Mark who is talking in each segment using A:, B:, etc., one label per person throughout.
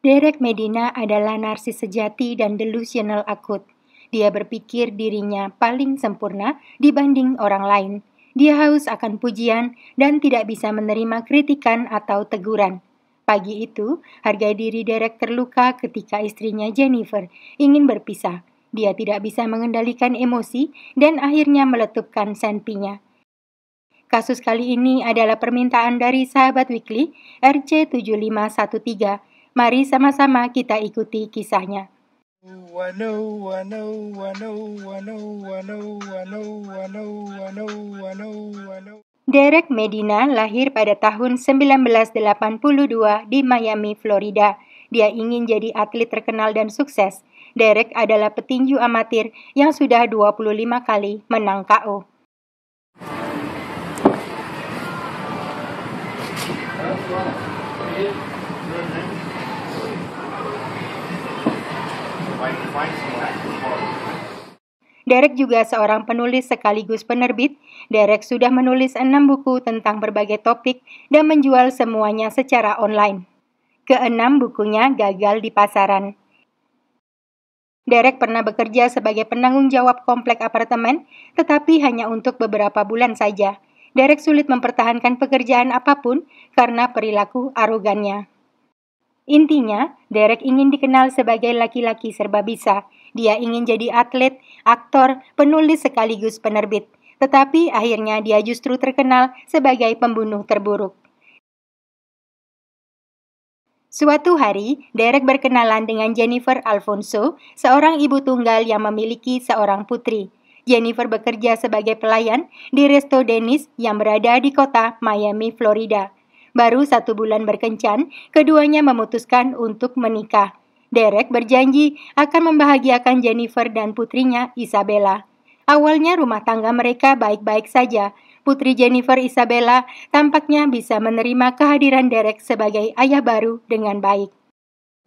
A: Derek Medina adalah narsis sejati dan delusional akut. Dia berpikir dirinya paling sempurna dibanding orang lain. Dia haus akan pujian dan tidak bisa menerima kritikan atau teguran. Pagi itu, harga diri Derek terluka ketika istrinya Jennifer ingin berpisah. Dia tidak bisa mengendalikan emosi dan akhirnya meletupkan senpinya. Kasus kali ini adalah permintaan dari sahabat Weekly RC7513. Mari sama-sama kita ikuti kisahnya. Derek Medina lahir pada tahun 1982 di Miami, Florida. Dia ingin jadi atlet terkenal dan sukses. Derek adalah petinju amatir yang sudah 25 kali menang KO. Derek juga seorang penulis sekaligus penerbit. Derek sudah menulis 6 buku tentang berbagai topik dan menjual semuanya secara online. Ke-6 bukunya gagal di pasaran. Derek pernah bekerja sebagai penanggung jawab komplek apartemen, tetapi hanya untuk beberapa bulan saja. Derek sulit mempertahankan pekerjaan apapun karena perilaku arogannya. Intinya, Derek ingin dikenal sebagai laki-laki serba bisa. Dia ingin jadi atlet, aktor, penulis sekaligus penerbit. Tetapi akhirnya dia justru terkenal sebagai pembunuh terburuk. Suatu hari, Derek berkenalan dengan Jennifer Alfonso, seorang ibu tunggal yang memiliki seorang putri. Jennifer bekerja sebagai pelayan di Resto Dennis yang berada di kota Miami, Florida. Baru 1 bulan berkencan, keduanya memutuskan untuk menikah. Derek berjanji akan membahagiakan Jennifer dan putrinya Isabella. Awalnya rumah tangga mereka baik-baik saja. Putri Jennifer, Isabella, tampaknya bisa menerima kehadiran Derek sebagai ayah baru dengan baik.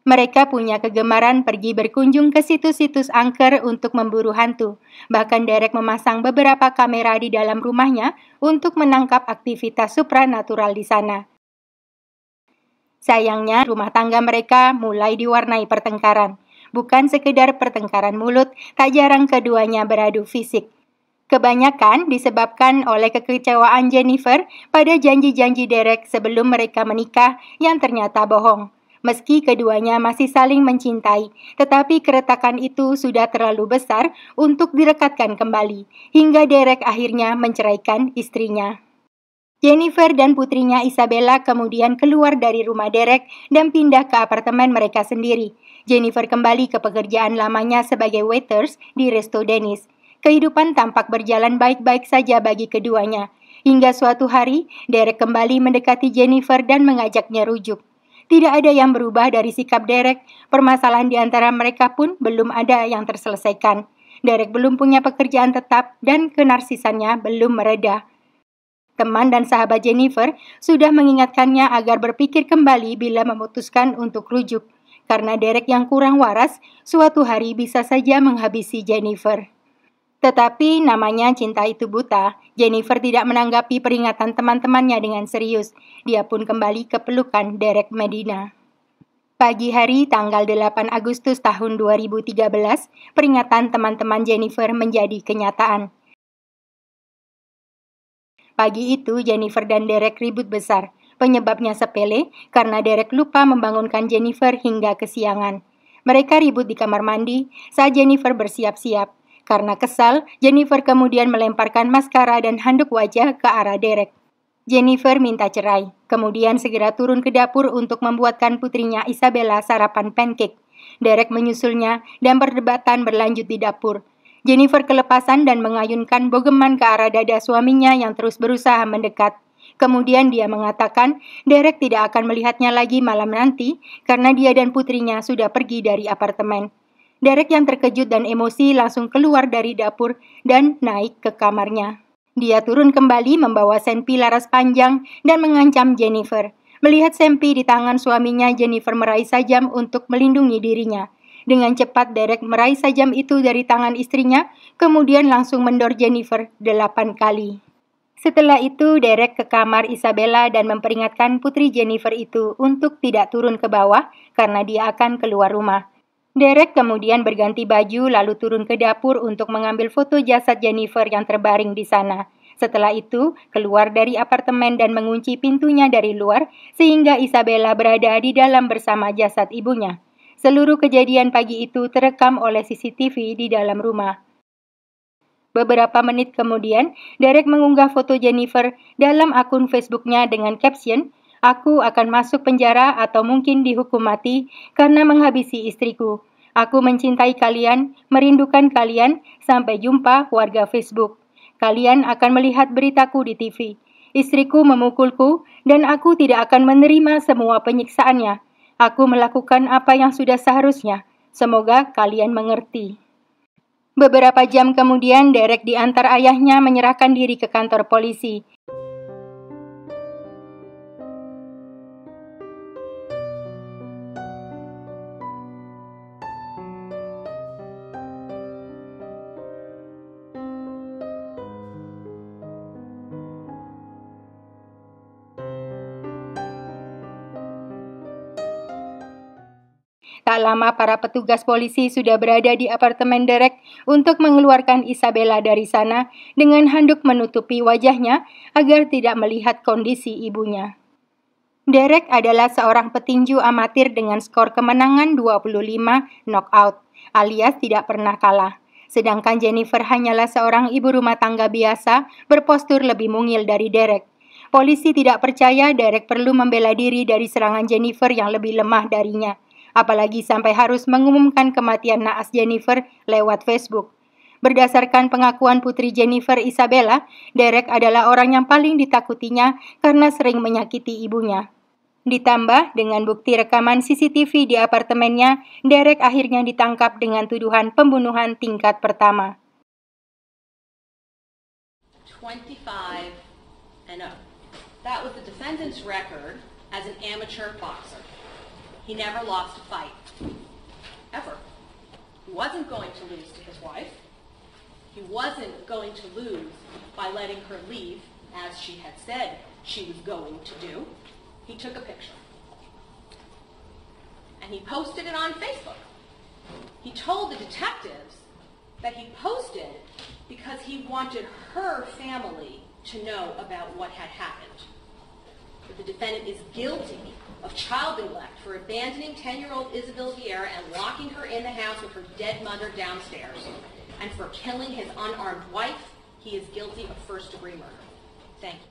A: Mereka punya kegemaran pergi berkunjung ke situs-situs angker untuk memburu hantu. Bahkan Derek memasang beberapa kamera di dalam rumahnya untuk menangkap aktivitas supranatural di sana. Sayangnya, rumah tangga mereka mulai diwarnai pertengkaran. Bukan sekedar pertengkaran mulut, tak jarang keduanya beradu fisik. Kebanyakan disebabkan oleh kekecewaan Jennifer pada janji-janji Derek sebelum mereka menikah yang ternyata bohong. Meski keduanya masih saling mencintai, tetapi keretakan itu sudah terlalu besar untuk direkatkan kembali, hingga Derek akhirnya menceraikan istrinya. Jennifer dan putrinya Isabella kemudian keluar dari rumah Derek dan pindah ke apartemen mereka sendiri. Jennifer kembali ke pekerjaan lamanya sebagai waiters di Resto Dennis. Kehidupan tampak berjalan baik-baik saja bagi keduanya. Hingga suatu hari, Derek kembali mendekati Jennifer dan mengajaknya rujuk. Tidak ada yang berubah dari sikap Derek. Permasalahan di antara mereka pun belum ada yang terselesaikan. Derek belum punya pekerjaan tetap dan kenarsisannya belum mereda. Teman dan sahabat Jennifer sudah mengingatkannya agar berpikir kembali bila memutuskan untuk rujuk. Karena Derek yang kurang waras, suatu hari bisa saja menghabisi Jennifer. Tetapi namanya cinta itu buta. Jennifer tidak menanggapi peringatan teman-temannya dengan serius. Dia pun kembali ke pelukan Derek Medina. Pagi hari tanggal 8 Agustus tahun 2013, peringatan teman-teman Jennifer menjadi kenyataan. Pagi itu Jennifer dan Derek ribut besar. Penyebabnya sepele karena Derek lupa membangunkan Jennifer hingga kesiangan. Mereka ribut di kamar mandi saat Jennifer bersiap-siap. Karena kesal, Jennifer kemudian melemparkan maskara dan handuk wajah ke arah Derek. Jennifer minta cerai, kemudian segera turun ke dapur untuk membuatkan putrinya Isabella sarapan pancake. Derek menyusulnya dan perdebatan berlanjut di dapur. Jennifer kelepasan dan mengayunkan bogeman ke arah dada suaminya yang terus berusaha mendekat. Kemudian dia mengatakan Derek tidak akan melihatnya lagi malam nanti karena dia dan putrinya sudah pergi dari apartemen. Derek yang terkejut dan emosi langsung keluar dari dapur dan naik ke kamarnya. Dia turun kembali membawa senpi laras panjang dan mengancam Jennifer. Melihat senpi di tangan suaminya, Jennifer meraih sajam untuk melindungi dirinya. Dengan cepat Derek meraih sajam itu dari tangan istrinya, kemudian langsung mendor Jennifer 8 kali. Setelah itu, Derek ke kamar Isabella dan memperingatkan putri Jennifer itu untuk tidak turun ke bawah karena dia akan keluar rumah. Derek kemudian berganti baju lalu turun ke dapur untuk mengambil foto jasad Jennifer yang terbaring di sana. Setelah itu, keluar dari apartemen dan mengunci pintunya dari luar sehingga Isabella berada di dalam bersama jasad ibunya. Seluruh kejadian pagi itu terekam oleh CCTV di dalam rumah. Beberapa menit kemudian, Derek mengunggah foto Jennifer dalam akun Facebooknya dengan caption, "Aku akan masuk penjara atau mungkin dihukum mati karena menghabisi istriku. Aku mencintai kalian, merindukan kalian, sampai jumpa warga Facebook. Kalian akan melihat beritaku di TV. Istriku memukulku dan aku tidak akan menerima semua penyiksaannya. Aku melakukan apa yang sudah seharusnya. Semoga kalian mengerti." Beberapa jam kemudian, Derek diantar ayahnya menyerahkan diri ke kantor polisi. Tak lama para petugas polisi sudah berada di apartemen Derek untuk mengeluarkan Isabella dari sana dengan handuk menutupi wajahnya agar tidak melihat kondisi ibunya. Derek adalah seorang petinju amatir dengan skor kemenangan 25 knockout, alias tidak pernah kalah. Sedangkan Jennifer hanyalah seorang ibu rumah tangga biasa berpostur lebih mungil dari Derek. Polisi tidak percaya Derek perlu membela diri dari serangan Jennifer yang lebih lemah darinya. Apalagi sampai harus mengumumkan kematian naas Jennifer lewat Facebook. Berdasarkan pengakuan putri Jennifer, Isabella, Derek adalah orang yang paling ditakutinya karena sering menyakiti ibunya. Ditambah dengan bukti rekaman CCTV di apartemennya, Derek akhirnya ditangkap dengan tuduhan pembunuhan tingkat pertama.
B: 25 and 0. That was the defendant's record as an amateur boxer. He never lost a fight, ever. He wasn't going to lose to his wife. He wasn't going to lose by letting her leave, as she had said she was going to do. He took a picture. And he posted it on Facebook. He told the detectives that he posted because he wanted her family to know about what had happened. But the defendant is guilty of child neglect for abandoning 10-year-old Isabel Vieira and locking her in the house with her dead mother downstairs. And for killing his unarmed wife, he is guilty of first-degree murder. Thank you.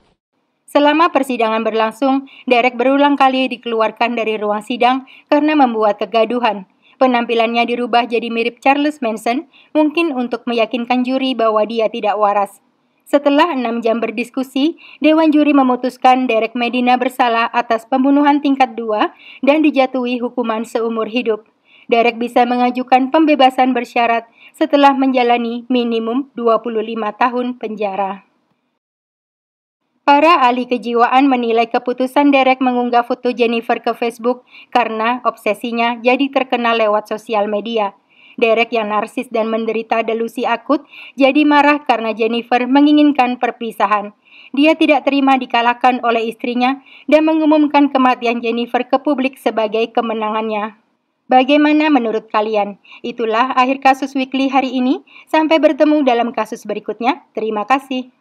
A: Selama persidangan berlangsung, Derek berulang kali dikeluarkan dari ruang sidang karena membuat kegaduhan. Penampilannya dirubah jadi mirip Charles Manson, mungkin untuk meyakinkan juri bahwa dia tidak waras. Setelah 6 jam berdiskusi, Dewan Juri memutuskan Derek Medina bersalah atas pembunuhan tingkat 2 dan dijatuhi hukuman seumur hidup. Derek bisa mengajukan pembebasan bersyarat setelah menjalani minimum 25 tahun penjara. Para ahli kejiwaan menilai keputusan Derek mengunggah foto Jennifer ke Facebook karena obsesinya jadi terkenal lewat sosial media. Derek yang narsis dan menderita delusi akut jadi marah karena Jennifer menginginkan perpisahan. Dia tidak terima dikalahkan oleh istrinya dan mengumumkan kematian Jennifer ke publik sebagai kemenangannya. Bagaimana menurut kalian? Itulah akhir kasus Weekly hari ini. Sampai bertemu dalam kasus berikutnya. Terima kasih.